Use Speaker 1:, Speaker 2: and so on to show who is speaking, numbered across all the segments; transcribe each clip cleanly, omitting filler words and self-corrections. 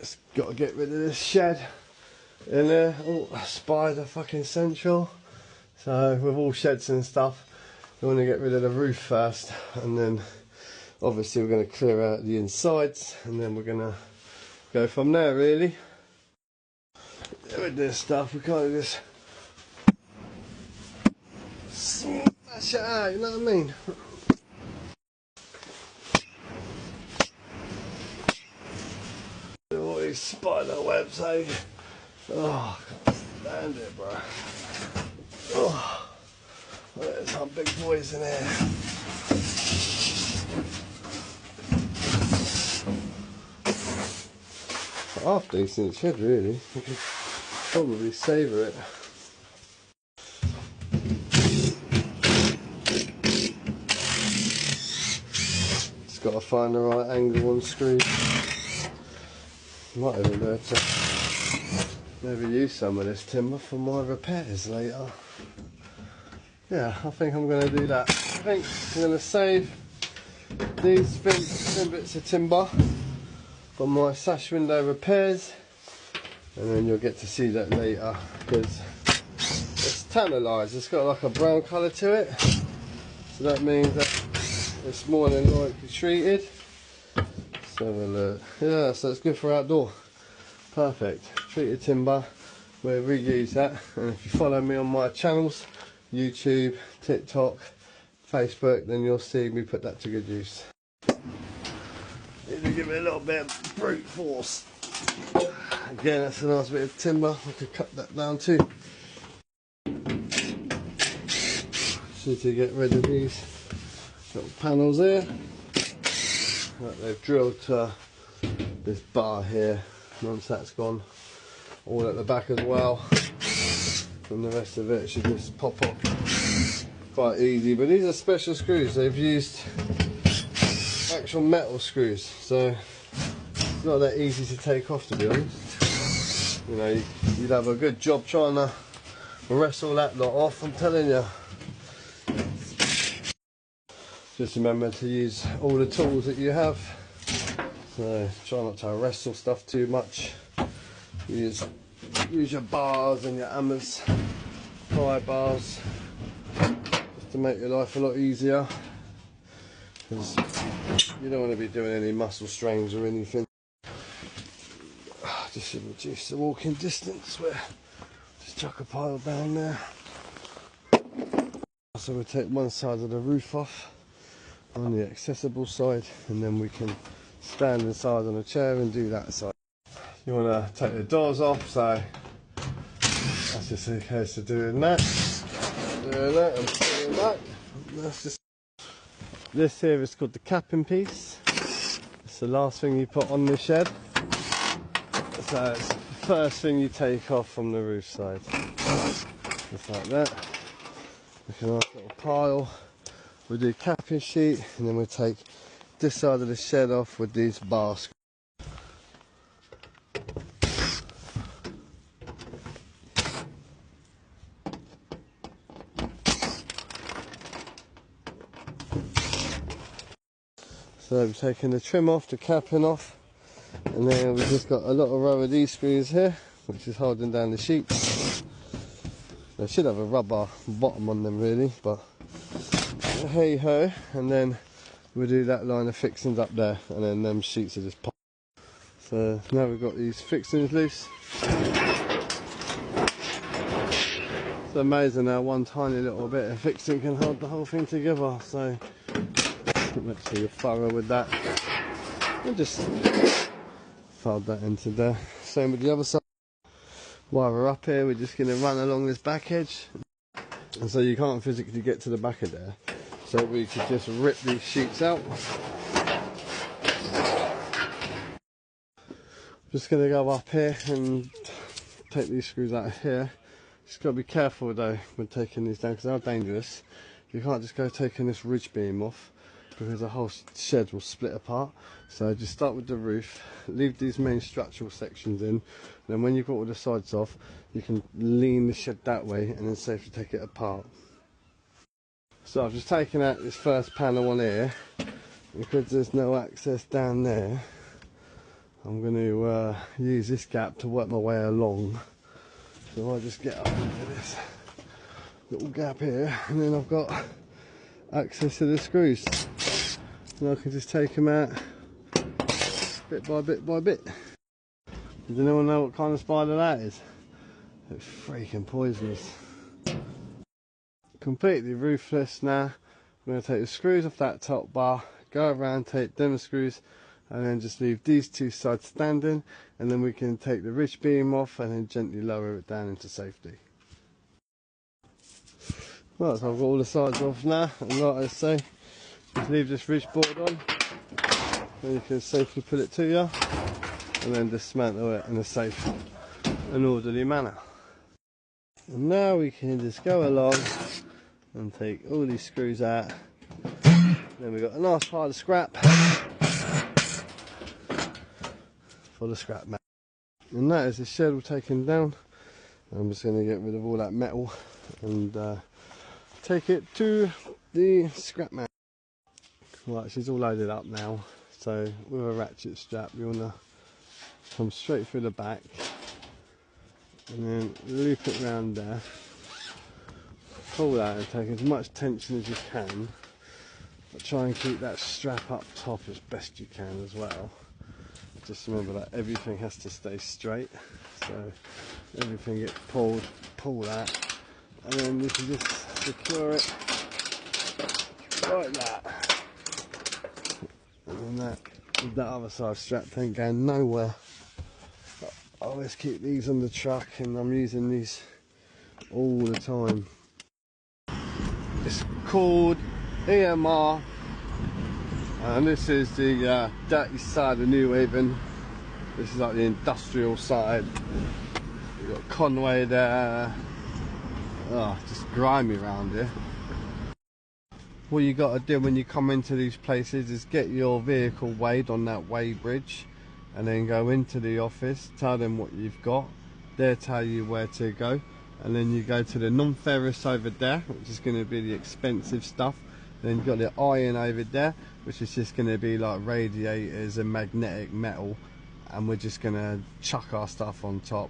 Speaker 1: Just got to get rid of this shed in there. Oh, spider fucking central. So with all sheds and stuff, we want to get rid of the roof first, and then obviously we're going to clear out the insides, and then we're going to go from there really. With this stuff, we can't just smash it out, you know what I mean? All these spider webs, eh? Oh, I can't stand it, bro. Oh, there's some big boys in here. Half decent shed, really. We could probably savour it. Just got to find the right angle on screw. Might even be able to maybe use some of this timber for my repairs later. Yeah, I think I'm going to do that. I think I'm going to save these thin bits of timber for my sash window repairs, and then you'll get to see that later, because it's tannalised. It's got like a brown colour to it, so that means that it's more than likely treated. Let's have a look. Yeah, so it's good for outdoor. Perfect. Treated timber. We'll reuse that. And if you follow me on my channels, YouTube, TikTok, Facebook, then you'll see me put that to good use. Need to give it a little bit of brute force. Again, that's a nice bit of timber. I could cut that down too. So to get rid of these little panels here. Right, they've drilled this bar here. Once that's gone, all at the back as well, and the rest of it should just pop up quite easy. But these are special screws. They've used actual metal screws, so it's not that easy to take off, to be honest. You know, you'd have a good job trying to wrestle that lot off, I'm telling you. Just remember to use all the tools that you have. So try not to wrestle stuff too much. Use your bars and your hammers, pry bars, just to make your life a lot easier. Because you don't want to be doing any muscle strains or anything. Just to reduce the walking distance. Just chuck a pile down there. So we'll take one side of the roof off on the accessible side, and then we can stand inside on a chair and do that side. You want to take the doors off, so that's just a case of doing that and putting it back. That's just, this here is called the capping piece. It's the last thing you put on the shed, so it's the first thing you take off from the roof side, just like that. Make a nice little pile. We'll do capping sheet, and then we'll take this side of the shed off with these bar screws. So I'm taking the trim off, the capping off, and then we've just got a little row of these screws here, which is holding down the sheets. They should have a rubber bottom on them really, but hey ho. And then we'll do that line of fixings up there, and then them sheets are just pop. So now we've got these fixings loose. It's amazing how one tiny little bit of fixing can hold the whole thing together. So make sure you're thorough with that, and just fold that into there. Same with the other side. While we're up here, we're just going to run along this back edge, and so you can't physically get to the back of there, so we could just rip these sheets out. Just going to go up here and take these screws out of here. Just got to be careful though when taking these down, because they're dangerous. You can't just go taking this ridge beam off, because the whole shed will split apart. So just start with the roof, leave these main structural sections in, and then when you've got all the sides off, you can lean the shed that way and then safely take it apart. So I've just taken out this first panel on here, because there's no access down there. I'm going to use this gap to work my way along. So I just get up into this little gap here, and then I've got access to the screws. And I can just take them out bit by bit by bit. Does anyone know what kind of spider that is? It's freaking poisonous. Completely ruthless now. I'm going to take the screws off that top bar, go around, take them screws, and then just leave these two sides standing, and then we can take the ridge beam off and then gently lower it down into safety. Right, so I've got all the sides off now, and like I say, just leave this ridge board on, and you can safely put it to you, and then dismantle it in a safe and orderly manner. And now we can just go along and take all these screws out. Then we've got a nice pile of scrap for the scrap mat. And that is the shed all taken down. I'm just going to get rid of all that metal and take it to the scrap mat. Right, she's all loaded up now. So with a ratchet strap, you want to come straight through the back and then loop it round there. Pull that and take as much tension as you can, but try and keep that strap up top as best you can as well. Just remember that everything has to stay straight, so everything gets pulled, pull that, and then you can just secure it like that. And then that other side strap ain't going nowhere. I always keep these on the truck, and I'm using these all the time. It's called EMR, and this is the dirty side of New Haven. This is like the industrial side. You've got Conway there. Oh, just grimy around here. What you got to do when you come into these places is get your vehicle weighed on that weigh bridge, and then go into the office, tell them what you've got, they'll tell you where to go, and then you go to the non-ferrous over there, which is going to be the expensive stuff. Then you've got the iron over there, which is just going to be like radiators and magnetic metal, and we're just going to chuck our stuff on top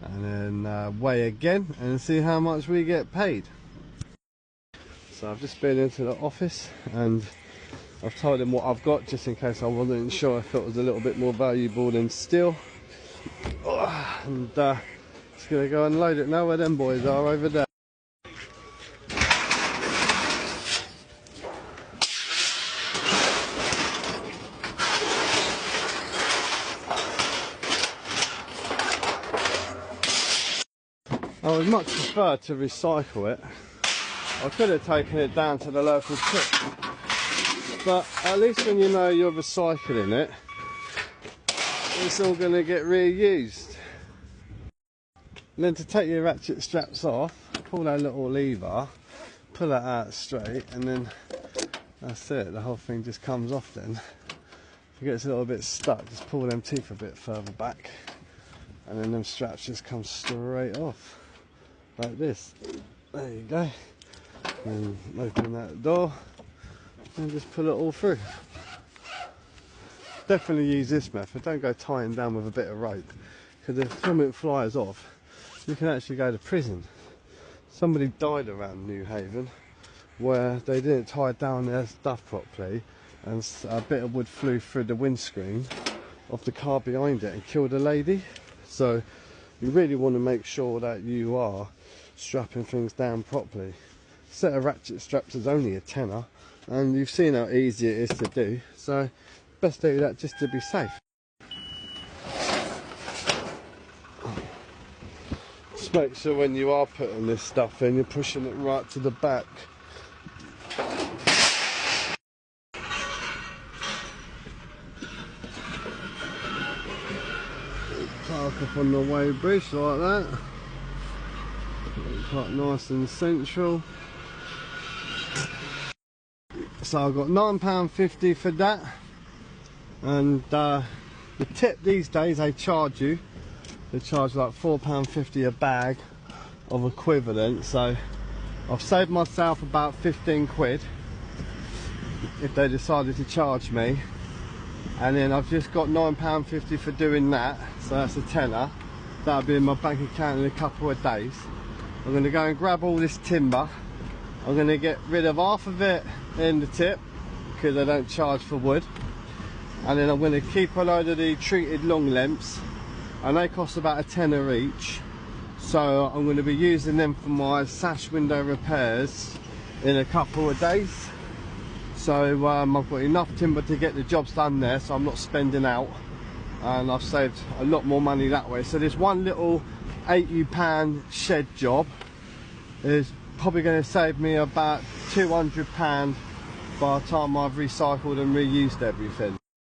Speaker 1: and then weigh again and see how much we get paid. So I've just been into the office and I've told him what I've got, just in case I wasn't sure if it was a little bit more valuable than steel. And just going to go and load it now where them boys are over there. I would much prefer to recycle it. I could have taken it down to the local tip, but at least when you know you're recycling it, it's all going to get reused. And then to take your ratchet straps off, pull that little lever, pull that out straight, and then that's it, the whole thing just comes off then. If it gets a little bit stuck, just pull them teeth a bit further back, and then them straps just come straight off, like this. There you go. And open that door and just pull it all through. Definitely use this method. Don't go tying down with a bit of rope, because if something flies off, you can actually go to prison. Somebody died around New Haven where they didn't tie down their stuff properly, and a bit of wood flew through the windscreen of the car behind it and killed a lady. So you really want to make sure that you are strapping things down properly. Set of ratchet straps is only a tenner, and you've seen how easy it is to do, so best do that just to be safe. Just make sure when you are putting this stuff in, you're pushing it right to the back. Park up on the weigh bridge like that. Quite nice and central. So I've got £9.50 for that, and the tip these days they charge like £4.50 a bag of equivalent, so I've saved myself about 15 quid if they decided to charge me and then I've just got £9.50 for doing that, so that's a tenner. That'll be in my bank account in a couple of days. I'm going to go and grab all this timber. I'm going to get rid of half of it in the tip because I don't charge for wood, and then I'm going to keep a load of the treated long lengths, and they cost about a tenner each. So I'm going to be using them for my sash window repairs in a couple of days. So I've got enough timber to get the jobs done there, so I'm not spending out, and I've saved a lot more money that way. So this one little £80 shed job is probably going to save me about £200 by the time I've recycled and reused everything.